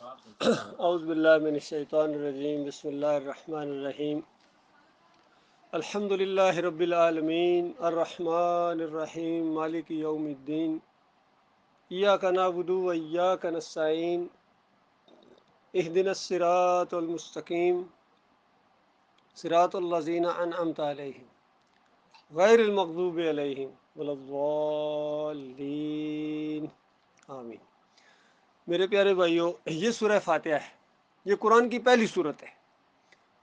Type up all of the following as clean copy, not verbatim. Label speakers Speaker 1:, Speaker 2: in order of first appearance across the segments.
Speaker 1: اعوذ باللہ من الشیطان الرجیم، بسم اللہ الرحمن الرحیم۔ الحمد للہ رب العالمین، الرحمن الرحیم، مالک یوم الدین، ایاک نعبد و ایاک نستعین، اہدنا الصراط المستقیم، صراط الذین انعمت علیہم غیر المغضوب علیہم ولا الضالین، آمین۔ میرے پیارے بھائیوں، یہ سورہ فاتحہ ہے، یہ قرآن کی پہلی سورت ہے۔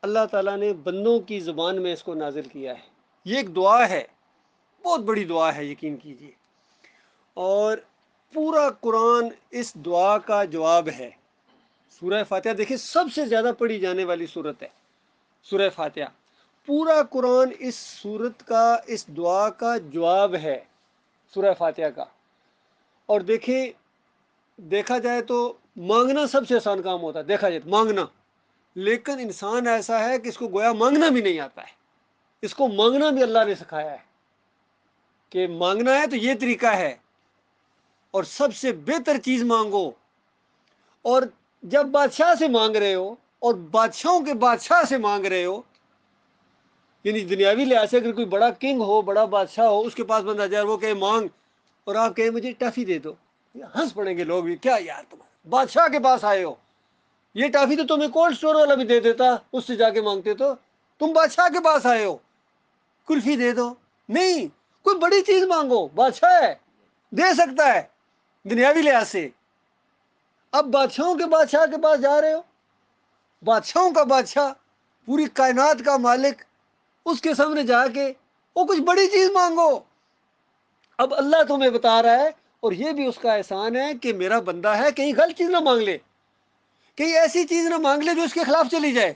Speaker 1: اللہ تعالیٰ نے بندوں کی زبان میں اس کو نازل کیا ہے۔ یہ ایک دعا ہے، بہت بڑی دعا ہے، یقین کیجیے۔ اور پورا قرآن اس دعا کا جواب ہے۔ سورہ فاتحہ دیکھیں، سب سے زیادہ پڑھی جانے والی سورت ہے سورہ فاتحہ۔ پورا قرآن اس سورت کا، اس دعا کا جواب ہے، سورہ فاتحہ کا۔ اور دیکھا جائے تو مانگنا سب سے آسان کام ہوتا ہے، دیکھا جائے تو مانگنا، لیکن انسان ایسا ہے کہ اس کو گویا مانگنا بھی نہیں آتا ہے۔ اس کو مانگنا بھی اللہ نے سکھایا ہے کہ مانگنا ہے تو یہ طریقہ ہے، اور سب سے بہتر چیز مانگو۔ اور جب بادشاہ سے مانگ رہے ہو، اور بادشاہوں کے بادشاہ سے مانگ رہے ہو، یعنی دنیاوی لحاظ سے اگر کوئی بڑا کنگ ہو، بڑا بادشاہ ہو، اس کے پاس بندہ جائے، وہ کہے مانگ، اور آپ کہیں مجھے ٹافی دے دو، ہنس پڑیں گے لوگ بھی، کیا یار تم بادشاہ کے پاس آئے ہو، یہ ٹافی تو تمہیں کولڈ اسٹور والا بھی دے دیتا، اس سے جا کے مانگتے تو، تم بادشاہ کے پاس آئے ہو، کلفی دے دو، نہیں، کوئی بڑی چیز مانگو، بادشاہ ہے، دے سکتا ہے دنیاوی لحاظ سے۔ اب بادشاہوں کے بادشاہ کے پاس جا رہے ہو، بادشاہوں کا بادشاہ، پوری کائنات کا مالک، اس کے سامنے جا کے وہ کچھ بڑی چیز مانگو۔ اب اللہ تمہیں بتا رہا ہے، اور یہ بھی اس کا احسان ہے کہ میرا بندہ ہے، کہیں غلط چیز نہ مانگ لے، کہیں ایسی چیز نہ مانگ لے جو اس کے خلاف چلی جائے۔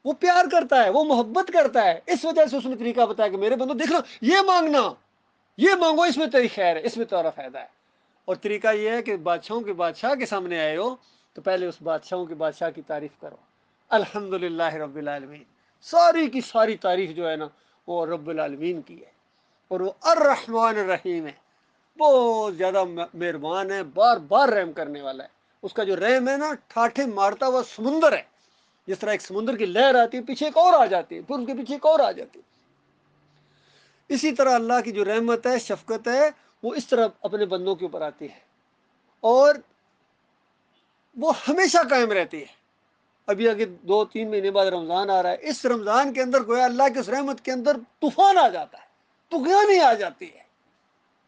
Speaker 1: وہ پیار کرتا ہے، وہ محبت کرتا ہے، اس وجہ سے اس نے طریقہ بتایا کہ میرے بندو دیکھ لو، یہ مانگنا، یہ مانگو، اس میں تیری خیر ہے، اس میں تیرا فائدہ ہے۔ اور طریقہ یہ ہے کہ بادشاہوں کے بادشاہ کے سامنے آئے ہو تو پہلے اس بادشاہوں کے بادشاہ کی تعریف کرو، الحمدللہ رب العالمین، ساری کی ساری تعریف جو ہے نا وہ رب العالمین کی ہے، اور وہ الرحمن الرحیم ہے، بہت زیادہ مہربان ہے، بار بار رحم کرنے والا ہے۔ اس کا جو رحم ہے نا، ٹھاٹھے مارتا ہوا سمندر ہے، جس طرح ایک سمندر کی لہر آتی ہے، پیچھے ایک اور آ جاتی ہے، پھر اس کے پیچھے ایک اور آ جاتی ہے، اسی طرح اللہ کی جو رحمت ہے، شفقت ہے، وہ اس طرح اپنے بندوں کے اوپر آتی ہے، اور وہ ہمیشہ قائم رہتی ہے۔ ابھی آگے 2-3 مہینے بعد رمضان آ رہا ہے، اس رمضان کے اندر گویا اللہ کی اس رحمت کے اندر طوفان آ جاتا ہے، طغیانی آ جاتی ہے۔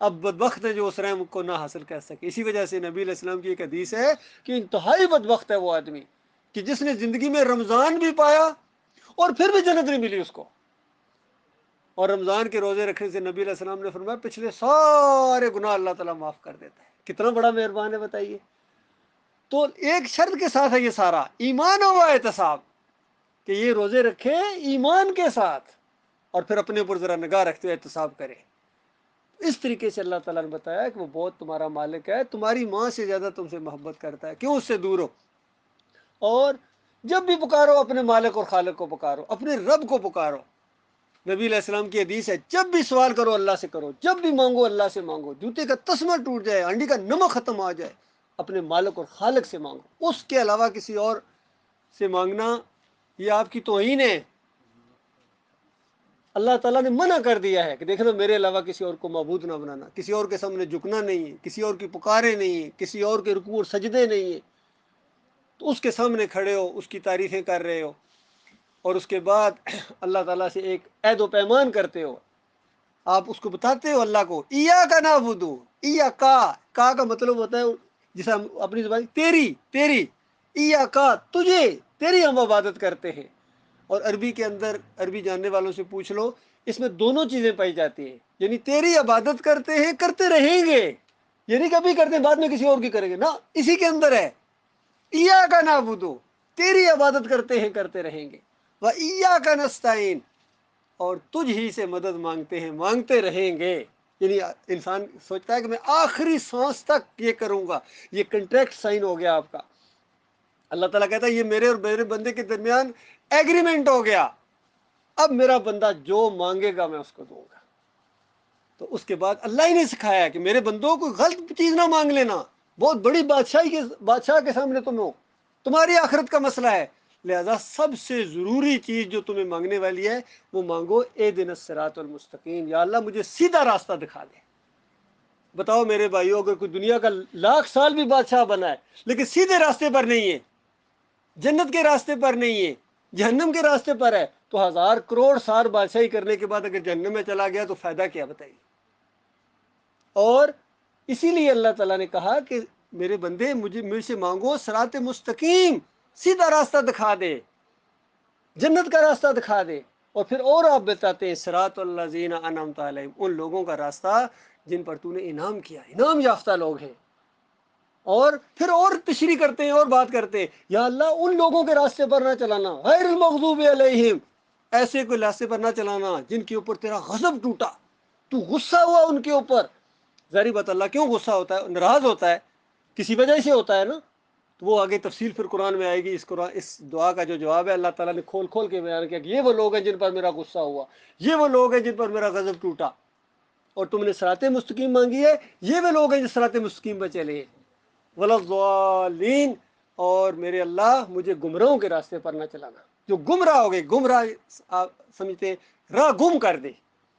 Speaker 1: اب بدبخت ہے جو اس رحمت کو نہ حاصل کر سکے۔ اسی وجہ سے نبی علیہ السلام کی ایک حدیث ہے کہ انتہائی بدبخت ہے وہ آدمی کہ جس نے زندگی میں رمضان بھی پایا اور پھر بھی جنت نہیں ملی اس کو۔ اور رمضان کے روزے رکھنے سے نبی علیہ السلام نے فرمایا پچھلے سارے گناہ اللہ تعالیٰ معاف کر دیتا ہے۔ کتنا بڑا مہربان ہے بتائیے۔ تو ایک شرط کے ساتھ ہے یہ سارا، ایمان و احتساب، کہ یہ روزے رکھے ایمان کے ساتھ، اور پھر اپنے اوپر ذرا نگاہ رکھتے ہوئے احتساب کرے۔ اس طریقے سے اللہ تعالیٰ نے بتایا کہ وہ بہت تمہارا مالک ہے، تمہاری ماں سے زیادہ تم سے محبت کرتا ہے، کیوں اس سے دور ہو؟ اور جب بھی پکارو اپنے مالک اور خالق کو پکارو، اپنے رب کو پکارو۔ نبی علیہ السلام کی حدیث ہے، جب بھی سوال کرو اللہ سے کرو، جب بھی مانگو اللہ سے مانگو، جوتے کا تسمہ ٹوٹ جائے، ہانڈی کا نمک ختم آ جائے، اپنے مالک اور خالق سے مانگو، اس کے علاوہ کسی اور سے مانگنا یہ آپ کی توہین ہے۔ اللہ تعالیٰ نے منع کر دیا ہے کہ دیکھ لو، میرے علاوہ کسی اور کو معبود نہ بنانا، کسی اور کے سامنے جھکنا نہیں ہے، کسی اور کی پکارے نہیں ہیں، کسی اور کے رکوع اور سجدے نہیں ہیں۔ تو اس کے سامنے کھڑے ہو، اس کی تعریفیں کر رہے ہو، اور اس کے بعد اللہ تعالیٰ سے ایک عہد و پیمان کرتے ہو۔ آپ اس کو بتاتے ہو اللہ کو، ایاک نعبد، کا مطلب ہوتا ہے، جسے ہم اپنی زبان تیری ایاک، تجھے، تیری ہم عبادت کرتے ہیں۔ اور عربی کے اندر، عربی جاننے والوں سے پوچھ لو، اس میں دونوں چیزیں پائی جاتی ہیں، یعنی تیری عبادت کرتے ہیں، کرتے رہیں گے، یعنی کبھی کرتے ہیں بعد میں کسی اور کی کریں گے نا، اسی کے اندر ہے ایاک نعبد، تیری عبادت کرتے ہیں، کرتے رہیں گے، وایاک نستعین، اور تجھ ہی سے مدد مانگتے ہیں، مانگتے رہیں گے۔ یعنی انسان سوچتا ہے کہ میں آخری سانس تک یہ کروں گا، یہ کنٹریکٹ سائن ہو گیا آپ کا۔ اللہ تعالیٰ کہتا ہے یہ میرے اور میرے بندے کے درمیان ایگریمنٹ ہو گیا، اب میرا بندہ جو مانگے گا میں اس کو دوں گا۔ تو اس کے بعد اللہ ہی نے سکھایا کہ میرے بندوں کو غلط چیز نہ مانگ لینا، بہت بڑی بادشاہ کے سامنے تم ہو، تمہاری آخرت کا مسئلہ ہے، لہذا سب سے ضروری چیز جو تمہیں مانگنے والی ہے وہ مانگو اہدنا الصراط المستقیم، یا اللہ مجھے سیدھا راستہ دکھا دے۔ بتاؤ میرے بھائیو، اگر کوئی دنیا کا لاکھ سال بھی بادشاہ بنا ہے لیکن سیدھے راستے پر نہیں ہے، جنت کے راستے پر نہیں ہے، جہنم کے راستے پر ہے، تو 1000 کروڑ سال بادشاہی کرنے کے بعد اگر جہنم میں چلا گیا تو فائدہ کیا بتائیے؟ اور اسی لیے اللہ تعالیٰ نے کہا کہ میرے بندے مجھ سے مانگو صراط مستقیم، سیدھا راستہ دکھا دے، جنت کا راستہ دکھا دے۔ اور پھر اور آپ بتاتے ہیں صراط الذین انعمت علیہم، ان لوگوں کا راستہ جن پر تو نے انعام کیا، انعام یافتہ لوگ ہیں۔ اور پھر اور تشریح کرتے ہیں اور بات کرتے ہیں، یا اللہ ان لوگوں کے راستے پر نہ چلانا، غیر المغضوب علیہم، ایسے کوئی راستے پر نہ چلانا جن کے اوپر تیرا غضب ٹوٹا، تو غصہ ہوا ان کے اوپر۔ ظاہری بات، اللہ کیوں غصہ ہوتا ہے، ناراض ہوتا ہے، کسی وجہ سے ہوتا ہے نا، تو وہ آگے تفصیل پھر قرآن میں آئے گی۔ اس دعا کا جو جواب ہے اللہ تعالیٰ نے کھول کھول کے بیان کیا کہ یہ وہ لوگ ہیں جن پر میرا غصہ ہوا، یہ وہ لوگ ہیں جن پر میرا غضب ٹوٹا، اور تم نے صراط مستقیم مانگی ہے، یہ وہ لوگ ہیں جو صراط مستقیم پہ چلے ہیں، ولا الضالین، اور میرے اللہ مجھے گمراہوں کے راستے پر نہ چلانا، جو گمراہ ہو گئے، گمراہ آپ سمجھتے ہیں راہ گم کر دے،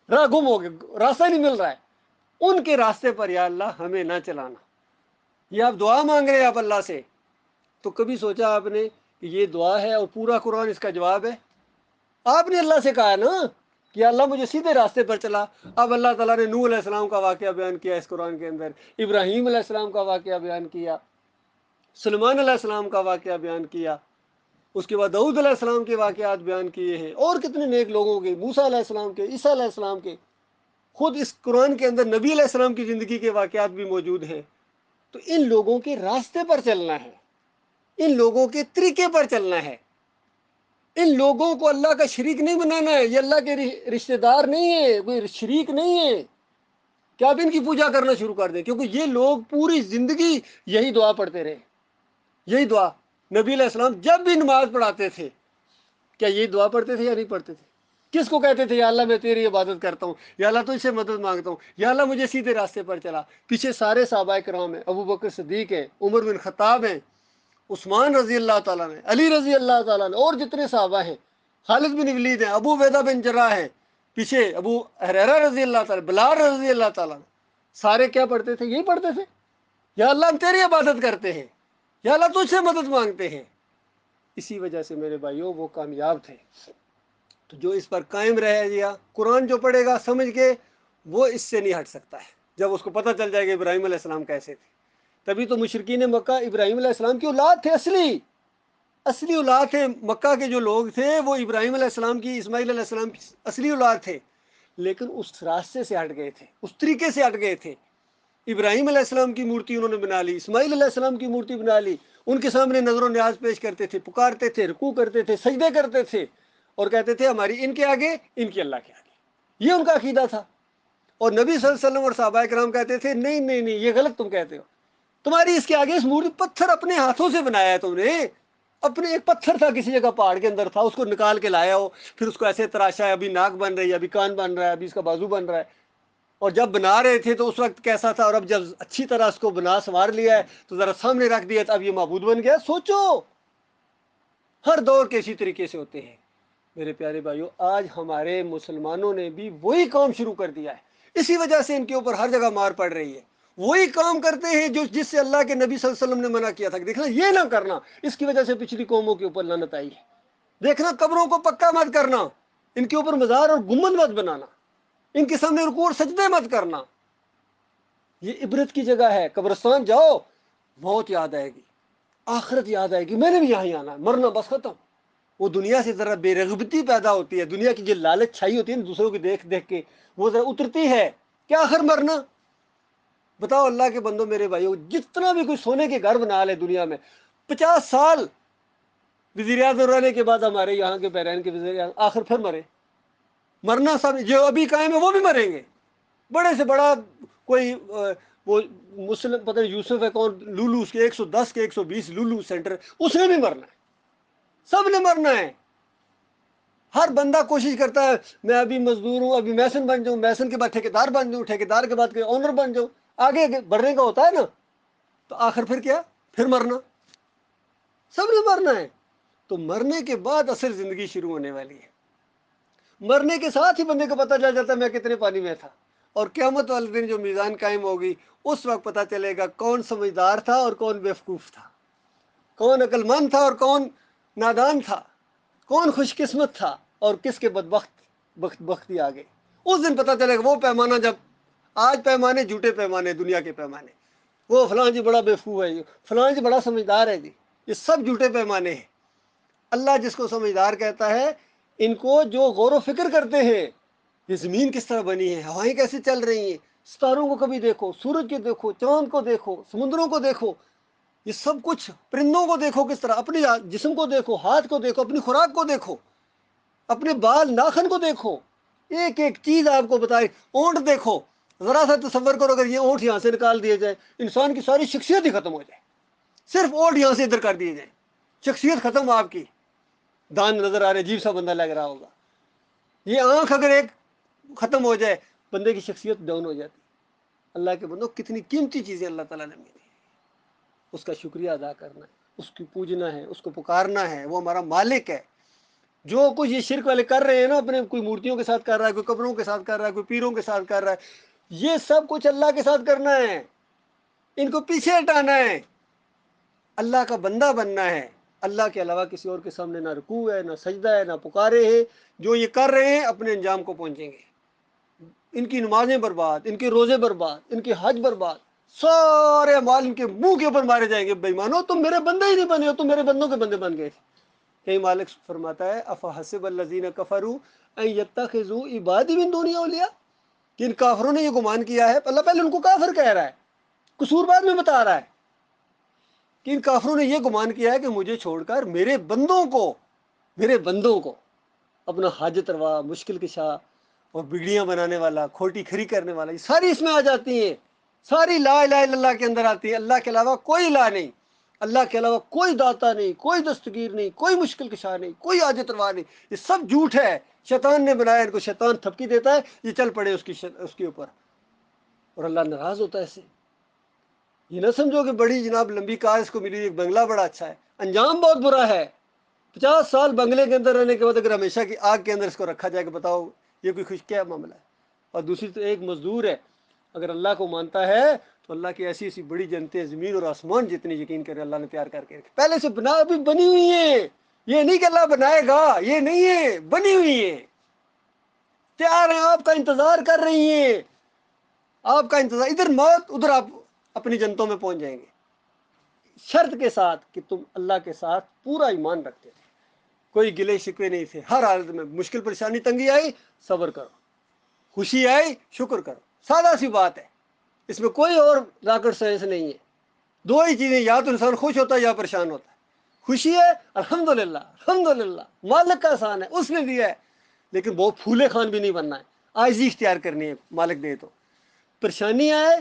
Speaker 1: راہ گم ہو گئے، راستہ نہیں مل رہا ہے، ان کے راستے پر یا اللہ ہمیں نہ چلانا۔ یہ آپ دعا مانگ رہے ہیں آپ اللہ سے، تو کبھی سوچا آپ نے کہ یہ دعا ہے اور پورا قرآن اس کا جواب ہے؟ آپ نے اللہ سے کہا نا کہ اللہ مجھے سیدھے راستے پر چلا۔ اب اللہ تعالیٰ نے نوح علیہ السلام کا واقعہ بیان کیا اس قرآن کے اندر، ابراہیم علیہ السلام کا واقعہ بیان کیا، سلیمان علیہ السلام کا واقعہ بیان کیا، اس کے بعد داؤد علیہ السلام کے واقعات بیان کیے ہیں، اور کتنے نیک لوگوں کے، موسیٰ علیہ السلام کے، عیسیٰ علیہ السلام کے، خود اس قرآن کے اندر نبی علیہ السلام کی زندگی کے واقعات بھی موجود ہیں۔ تو ان لوگوں کے راستے پر چلنا ہے، ان لوگوں کے طریقے پر چلنا ہے، ان لوگوں کو اللہ کا شریک نہیں بنانا ہے، یہ اللہ کے رشتہ دار نہیں ہے، کوئی شریک نہیں ہے کہ آپ ان کی پوجا کرنا شروع کر دیں، کیونکہ یہ لوگ پوری زندگی یہی دعا پڑھتے رہے، یہی دعا۔ نبی علیہ السلام جب بھی نماز پڑھاتے تھے کیا یہ دعا پڑھتے تھے یا نہیں پڑھتے تھے؟ کس کو کہتے تھے یا اللہ میں تیری عبادت کرتا ہوں، یا اللہ تو اس سے مدد مانگتا ہوں، یا اللہ مجھے سیدھے راستے پر چلا؟ پیچھے سارے صحابہ کرام ہیں، ابو بکر صدیق ہیں، عمر بن خطاب ہیں، عثمان رضی اللہ تعالیٰ نے، علی رضی اللہ تعالیٰ نے، اور جتنے صحابہ ہیں، خالد بن ولید ہیں، ابو عبیدہ بن جراح ہیں، پیچھے ابو ہریرہ رضی اللہ تعالیٰ، بلال رضی اللہ تعالیٰ نے، سارے کیا پڑھتے تھے؟ یہی پڑھتے تھے، یا اللہ ہم تیری عبادت کرتے ہیں، یا اللہ تجھ سے مدد مانگتے ہیں۔ اسی وجہ سے میرے بھائیوں وہ کامیاب تھے۔ تو جو اس پر قائم رہ گیا، قرآن جو پڑھے گا سمجھ کے، وہ اس سے نہیں ہٹ سکتا ہے، جب اس کو پتہ چل جائے گا ابراہیم علیہ السلام کیسے تھے۔ تبھی تو مشرکین مکہ ابراہیم علیہ السلام کی اولاد تھے، اصلی اولاد تھے، مکہ کے جو لوگ تھے وہ ابراہیم علیہ السلام کی، اسماعیل علیہ السلام کی اصلی اولاد تھے، لیکن اس راستے سے ہٹ گئے تھے، اس طریقے سے ہٹ گئے تھے۔ ابراہیم علیہ السلام کی مورتی انہوں نے بنا لی، اسماعیل علیہ السلام کی مورتی بنا لی، ان کے سامنے نظر و نیاز پیش کرتے تھے، پکارتے تھے، رکوع کرتے تھے، سجدے کرتے تھے، اور کہتے تھے ہماری ان کے آگے، ان کی اللہ کے آگے۔ یہ ان کا عقیدہ تھا۔ اور نبی صلی اللہ علیہ وسلم اور صحابہ کرام کہتے تھے نہیں نہیں نہیں، یہ غلط تم کہتے ہو، تمہاری اس کے آگے اس مورتی، پتھر اپنے ہاتھوں سے بنایا ہے تم نے، اپنے ایک پتھر تھا کسی جگہ پہاڑ کے اندر تھا، اس کو نکال کے لایا ہو، پھر اس کو ایسے تراشا ہے، ابھی ناک بن رہی ہے، ابھی کان بن رہا ہے، ابھی اس کا بازو بن رہا ہے۔ اور جب بنا رہے تھے تو اس وقت کیسا تھا، اور اب جب اچھی طرح اس کو بنا سنوار لیا ہے تو ذرا سامنے رکھ دیا تو اب یہ معبود بن گیا۔ سوچو، ہر دور کے اسی طریقے سے ہوتے ہیں۔ میرے پیارے بھائیوں، آج ہمارے مسلمانوں نے بھی وہی کام شروع کر دیا ہے، اسی وجہ سے ان کے اوپر ہر جگہ مار پڑ رہی ہے۔ وہی کام کرتے ہیں جس سے اللہ کے نبی صلی اللہ علیہ وسلم نے منع کیا تھا کہ دیکھنا یہ نہ کرنا، اس کی وجہ سے پچھلی قوموں کے اوپر لعنت آئی ہے۔ دیکھنا قبروں کو پکا مت کرنا، ان کے اوپر مزار اور گنبد مت بنانا، ان کے سامنے رکوع اور سجدے مت کرنا۔ یہ عبرت کی جگہ ہے، قبرستان جاؤ، موت یاد آئے گی، آخرت یاد آئے گی، میں نے بھی یہاں ہی آنا ہے، مرنا بس ختم۔ وہ دنیا سے ذرا بے رغبتی پیدا ہوتی ہے، دنیا کی جو لالچ چھائی ہوتی ہے نا دوسروں کو دیکھ دیکھ کے، وہ ذرا اترتی ہے کہ آخر مرنا۔ بتاؤ اللہ کے بندو میرے بھائیو، جتنا بھی کوئی سونے کے گھر بنا لے دنیا میں، 50 سال وزیر اعظم رہنے کے بعد ہمارے یہاں کے بحرین کے وزیر اعظم آخر پھر مرے، مرنا سب جو ابھی قائم ہے وہ بھی مریں گے۔ بڑے سے بڑا کوئی وہ مسلم پتہ نہیں یوسف ہے کون، لولو اس کے 110 کے 120 لولو سینٹر، اس نے بھی مرنا ہے، سب نے مرنا ہے۔ ہر بندہ کوشش کرتا ہے میں ابھی مزدور ہوں، ابھی میسن بن جاؤں، میسن کے بعد ٹھیکیدار بن جاؤں، ٹھیکیدار کے بعد آنر بن جاؤں، آگے بڑھنے کا ہوتا ہے نا، تو آخر پھر کیا؟ پھر مرنا۔ سب نے مرنا ہے. تو مرنے کے بعد اصل زندگی شروع ہونے والی ہے. مرنے کے ساتھ ہی بندے کو پتہ چل جاتا ہے میں کتنے پانی میں تھا. اور قیامت والے دن جو میزان قائم ہوگی اس وقت پتہ چلے گا کون سمجھدار تھا اور کون بیوقوف تھا، کون عقل مند تھا اور کون نادان تھا، کون خوش قسمت تھا اور کس کے بختی آ گئے. اس دن پتہ چلے گا. وہ پیمانہ جب آج پیمانے جھوٹے پیمانے، دنیا کے پیمانے، وہ فلاں جی بڑا بیوقوف ہے جی، فلاں جی بڑا سمجھدار ہے جی، یہ سب جھوٹے پیمانے ہیں. اللہ جس کو سمجھدار کہتا ہے ان کو جو غور و فکر کرتے ہیں یہ زمین کس طرح بنی ہے، ہوائیں کیسے چل رہی ہیں، ستاروں کو کبھی دیکھو، سورج کو دیکھو، چاند کو دیکھو، سمندروں کو دیکھو، یہ سب کچھ، پرندوں کو دیکھو کس طرح، اپنے جسم کو دیکھو، ہاتھ کو دیکھو، اپنی خوراک کو دیکھو، اپنے بال ناخن کو دیکھو، ایک ایک چیز آپ کو بتائے. اونٹ دیکھو، ذرا سا تصور کرو اگر یہ اونٹ یہاں سے نکال دیے جائے انسان کی ساری شخصیت ہی ختم ہو جائے. صرف اونٹ یہاں سے ادھر کر دیے جائیں، شخصیت ختم آپ کی. دان نظر آ رہے، عجیب سا بندہ لگ رہا ہوگا. یہ آنکھ اگر ایک ختم ہو جائے بندے کی شخصیت ڈاؤن ہو جاتی. اللہ کے بندوں کتنی قیمتی چیزیں اللہ تعالیٰ نے ملی، اس کا شکریہ ادا کرنا ہے، اس کی پوجنا ہے، اس کو پکارنا ہے. وہ ہمارا مالک ہے. جو کچھ یہ شرک والے کر رہے ہیں نا، اپنے کوئی مورتیوں کے ساتھ کر رہا ہے، کوئی قبروں کے ساتھ کر رہا ہے، کوئی پیروں کے ساتھ کر رہا ہے، یہ سب کچھ اللہ کے ساتھ کرنا ہے. ان کو پیچھے ہٹانا ہے، اللہ کا بندہ بننا ہے. اللہ کے علاوہ کسی اور کے سامنے نہ رکوع ہے، نہ سجدہ ہے، نہ پکارے ہیں. جو یہ کر رہے ہیں اپنے انجام کو پہنچیں گے. ان کی نمازیں برباد، ان کے روزے برباد، ان کے حج برباد، سارے اعمال ان کے منہ کے اوپر مارے جائیں گے. بے ایمانو تم میرے بندے ہی نہیں بنے ہو، تم میرے بندوں کے بندے بن گئے تھے. کہیں مالک فرماتا ہے افحسب الذین کفروا ان یتخذوا عبادی من دونی اولیاء، کہ ان کافروں نے یہ گمان کیا ہے. اللہ پہلے ان کو کافر کہہ رہا ہے، قصور بعد میں بتا رہا ہے کہ ان کافروں نے یہ گمان کیا ہے کہ مجھے چھوڑ کر میرے بندوں کو اپنا حاجت روا، مشکل کشا اور بگڑیاں بنانے والا، کھوٹی کھری کرنے والا، یہ ساری اس میں آ جاتی ہیں. ساری لا الہ الا اللہ کے اندر آتی ہے. اللہ کے علاوہ کوئی الہ نہیں، اللہ کے علاوہ کوئی داتا نہیں، کوئی دستگیر نہیں، کوئی مشکل کشا نہیں، کوئی حاجت روا نہیں. یہ سب جھوٹ ہے. شیطان نے بنایا ان کو، شیطان تھپکی دیتا ہے، یہ چل پڑے اس کے اوپر، اور اللہ ناراض ہوتا ہے اس سے. یہ نہ سمجھو کہ بڑی جناب لمبی کار اس کو ملی، ایک بنگلہ بڑا اچھا ہے، انجام بہت برا ہے. 50 سال بنگلے کے اندر رہنے کے بعد اگر ہمیشہ کی آگ کے اندر اس کو رکھا جائے کہ بتاؤ یہ کوئی خوش کیا معاملہ ہے. اور دوسری تو ایک مزدور ہے، اگر اللہ کو مانتا ہے تو اللہ کی ایسی ایسی بڑی جنتیں زمین اور آسمان جتنی یقین کرے اللہ نے تیار کر کے رکھی، پہلے سے ابھی بنی ہوئی ہیں. یہ نہیں کہ اللہ بنائے گا، یہ نہیں ہے، بنی ہوئی ہے، تیار ہیں، آپ کا انتظار کر رہی ہیں. آپ کا انتظار، ادھر موت ادھر آپ اپنی جنتوں میں پہنچ جائیں گے، شرط کے ساتھ کہ تم اللہ کے ساتھ پورا ایمان رکھتے تھے، کوئی گلے شکوے نہیں تھے. ہر حالت میں مشکل پریشانی تنگی آئی صبر کرو، خوشی آئی شکر کرو. سادہ سی بات ہے، اس میں کوئی اور راکٹ سائنس نہیں ہے. دو ہی چیزیں، یا تو انسان خوش ہوتا ہے یا پریشان ہوتا ہے. خوشی ہے الحمدللہ، الحمدللہ مالک کا احسان ہے، اس نے دیا ہے. لیکن بہت پھولے خان بھی نہیں بننا ہے، عاجزی اختیار کرنی ہے. مالک دے تو پریشانی آئے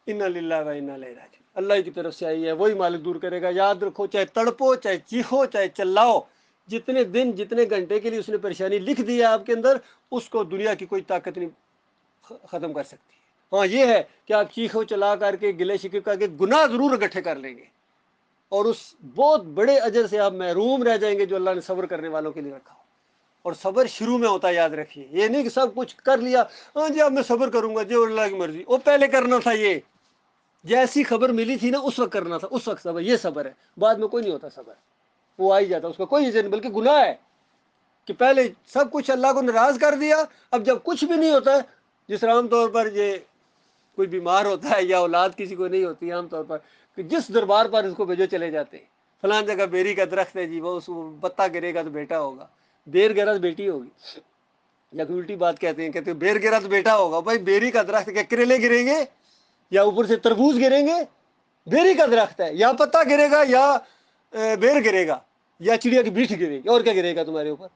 Speaker 1: انا للہ و انا الیہ راجعون، اللہ کی طرف سے آئی ہے، وہی مالک دور کرے گا. یاد رکھو، چاہے تڑپو، چاہے چیخو، چاہے چلاؤ، جتنے دن جتنے گھنٹے کے لیے اس نے پریشانی لکھ دی ہے آپ کے اندر، اس کو دنیا کی کوئی طاقت نہیں ختم کر سکتی. ہاں یہ ہے کہ آپ چیخو چلا کر کے، گلے شکوے کر کے گناہ ضرور اکٹھے کر لیں گے، اور اس بہت بڑے اجر سے آپ محروم رہ جائیں گے جو اللہ نے صبر کرنے والوں کے لیے رکھا. اور صبر شروع میں ہوتا ہے، یاد رکھیے. یہ نہیں کہ سب کچھ کر لیا، ہاں جی اب میں صبر کروں گا جو اللہ کی مرضی، وہ پہلے کرنا تھا. یہ جیسی خبر ملی تھی نا اس وقت کرنا تھا، اس وقت صبر. یہ صبر ہے، بعد میں کوئی نہیں ہوتا صبر، وہ آ ہی جاتا، اس کا کوئی نہیں، بلکہ گناہ ہے کہ پہلے سب کچھ اللہ کو ناراض کر دیا، اب جب کچھ بھی نہیں ہوتا ہے. جس طرح عام طور پر یہ کوئی بیمار ہوتا ہے یا اولاد کسی کو نہیں ہوتی، عام طور پر کہ جس دربار پر اس کو بھیجو چلے جاتے ہیں. فلاں جگہ بیری کا درخت ہے جی، وہ اس کو پتا گرے گا تو بیٹا ہوگا، بیر گرا تو بیٹی ہوگی. یا کوئی الٹی بات کہتے ہیں بیر گرا تو بیٹا ہوگا. بھائی بیری کا درخت کیا کریلے گریں گے یا اوپر سے تربوز گریں گے؟ بیری کا درخت ہے، یا پتا گرے گا یا بیر گرے گا یا چڑیا کی بیٹھ گرے گی، اور کیا گرے گا تمہارے اوپر.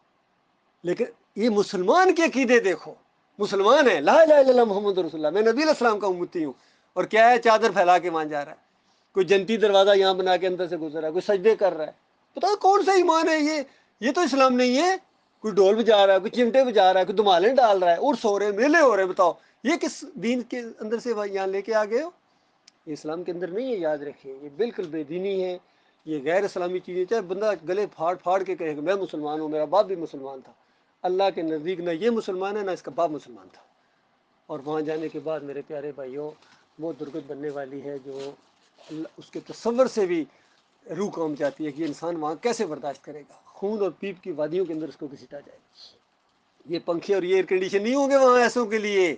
Speaker 1: لیکن یہ مسلمان کے عقیدے دیکھو، مسلمان ہے، لا الہ الا اللہ محمد رسول اللہ، میں نبی علیہ السلام کا امتی ہوں، اور کیا ہے چادر پھیلا کے مان جا رہا ہے. کوئی جنتی دروازہ یہاں بنا کے اندر سے گزر رہا ہے، کوئی سجدے کر رہا ہے. بتاؤ کون سا ایمان ہے یہ تو اسلام نہیں ہے. کوئی ڈھول بجا رہا ہے، کوئی چمٹے بجا رہا ہے، کوئی دمالے ڈال رہا ہے، عرس ہو رہے ہیں، میلے ہو رہے ہیں. بتاؤ یہ کس دین کے اندر سے یہاں لے کے آ گئے ہو؟ یہ اسلام کے اندر نہیں ہے، یاد رکھیے. یہ بالکل بے دینی ہے، یہ غیر اسلامی چیزیں، چاہے بندہ گلے پھاڑ پھاڑ کے کہے کہ میں مسلمان ہوں، میرا باپ بھی مسلمان تھا، اللہ کے نزدیک نہ یہ مسلمان ہے نہ اس کا باپ مسلمان تھا. اور وہاں جانے کے بعد میرے پیارے بھائیوں وہ درگت بننے والی ہے جو اس کے تصور سے بھی روح کام جاتی ہے کہ یہ انسان وہاں کیسے برداشت کرے گا. خون اور پیپ کی وادیوں کے اندر اس کو گھسیٹا جائے گا. یہ پنکھے اور یہ ایئر کنڈیشن نہیں ہوں گے وہاں ایسوں کے لیے.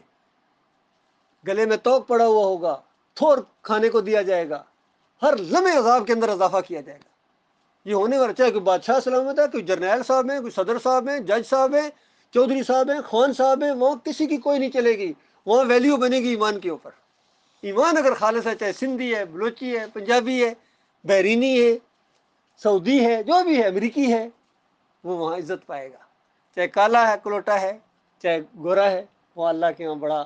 Speaker 1: گلے میں توق پڑا ہوا ہوگا، تھور کھانے کو دیا جائے گا، ہر لمحے عذاب کے اندر اضافہ کیا جائے گا. یہ ہونے والا، چاہے کوئی بادشاہ سلامت ہے، کوئی جرنیل صاحب ہیں، کوئی صدر صاحب ہیں، جج صاحب ہیں، چودھری صاحب ہیں، خان صاحب ہیں، وہاں کسی کی کوئی نہیں چلے گی. وہاں ویلیو بنے گی ایمان کے اوپر. ایمان اگر خالص ہے، چاہے سندھی ہے، بلوچی ہے، پنجابی ہے، بحرینی ہے، سعودی ہے، جو بھی ہے، امریکی ہے، وہ وہاں عزت پائے گا. چاہے کالا ہے، کلوٹا ہے، چاہے گورا ہے، وہ اللہ کے یہاں بڑا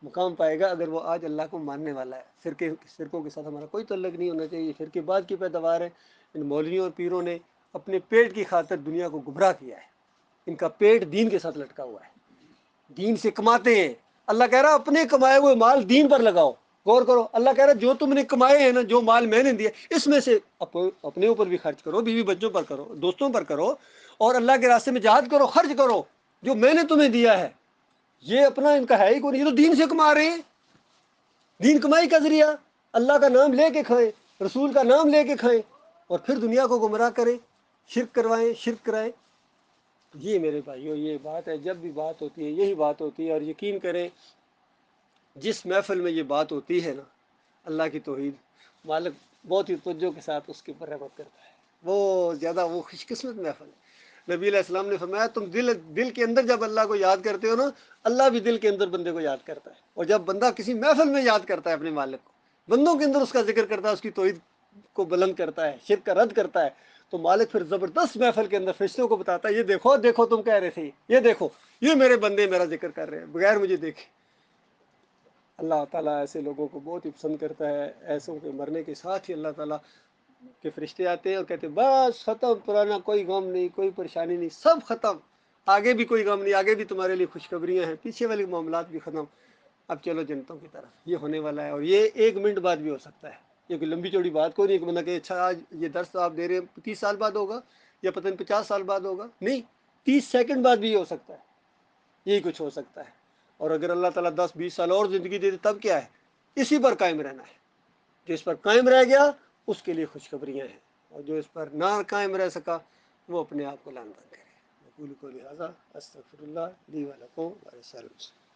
Speaker 1: مقام پائے گا اگر وہ آج اللہ کو ماننے والا ہے. فرقوں کے ساتھ ہمارا کوئی تعلق نہیں ہونا چاہیے. فرقے بعد کی پیداوار ہے. ان مولویوں اور پیروں نے اپنے پیٹ کی خاطر دنیا کو گمراہ کیا ہے. ان کا پیٹ دین کے ساتھ لٹکا ہوا ہے، دین سے کماتے ہیں. اللہ کہہ رہا اپنے کمائے ہوئے مال دین پر لگاؤ. غور کرو، اللہ کہہ رہا جو تم نے کمائے ہیں نا، جو مال میں نے دیا، اس میں سے اپنے اوپر بھی خرچ کرو، بیوی بچوں پر کرو، دوستوں پر کرو، اور اللہ کے راستے میں جہاد کرو، خرچ کرو جو میں نے تمہیں دیا ہے. یہ اپنا ان کا ہے ہی کوئی، یہ تو دین سے کما رہے ہیں. دین کمائی کا ذریعہ، اللہ کا نام لے کے کھائیں، رسول کا نام لے کے کھائیں، اور پھر دنیا کو گمراہ کریں، شرک کروائیں، شرک کرائیں. یہ میرے بھائیوں یہ بات ہے. جب بھی بات ہوتی ہے یہی بات ہوتی ہے. اور یقین کریں جس محفل میں یہ بات ہوتی ہے نا، اللہ کی توحید، مالک بہت ہی توجہ کے ساتھ اس کے اوپر رحمت کرتا ہے. بہت زیادہ وہ خوش قسمت محفل ہے. نبی علیہ السلام نے فرمایا تم دل کے اندر جب اللہ کو یاد کرتے ہو نا، اللہ بھی دل کے اندر بندے کو یاد کرتا ہے. اور جب بندہ کسی محفل میں یاد کرتا ہے اپنے مالک کو، بندوں کے اندر اس کا ذکر کرتا ہے، اس کی توحید کو بلند کرتا ہے، شرک کا رد کرتا ہے، تو مالک پھر زبردست محفل کے اندر فرشتوں کو بتاتا ہے یہ دیکھو دیکھو تم کہہ رہے تھے، یہ دیکھو یہ میرے بندے میرا ذکر کر رہے ہیں بغیر مجھے دیکھے. اللہ تعالیٰ ایسے لوگوں کو بہت ہی پسند کرتا ہے. ایسوں کے مرنے کے ساتھ ہی اللہ تعالیٰ کے فرشتے آتے ہیں اور کہتے ہیں بس ختم، پرانا کوئی غم نہیں، کوئی پریشانی نہیں، سب ختم، آگے بھی کوئی غم نہیں، آگے بھی تمہارے لیے خوشخبریاں ہیں، پیچھے والے معاملات بھی ختم، اب چلو جنتوں کی طرف. یہ ہونے والا ہے. اور یہ 1 منٹ بعد بھی ہو سکتا ہے. یہ کوئی لمبی چوڑی بات کوئی نہیں کہ بندہ کہ اچھا آج یہ درس آپ دے رہے ہیں 30 سال بعد ہوگا یا پتہ نہیں 50 سال بعد ہوگا. نہیں، 30 سیکنڈ بعد بھی یہ ہو سکتا ہے. یہی کچھ ہو سکتا ہے. اور اگر اللہ تعالیٰ 10-20 سال اور زندگی دے دے تب کیا ہے؟ اسی پر قائم رہنا ہے. جو اس پر قائم رہ گیا اس کے لیے خوشخبریاں ہیں، اور جو اس پر نہ قائم رہ سکا وہ اپنے آپ کو لعن کرے. اقول قولی ھذا استغفر اللہ لی ولکم ولسائر المسلمین.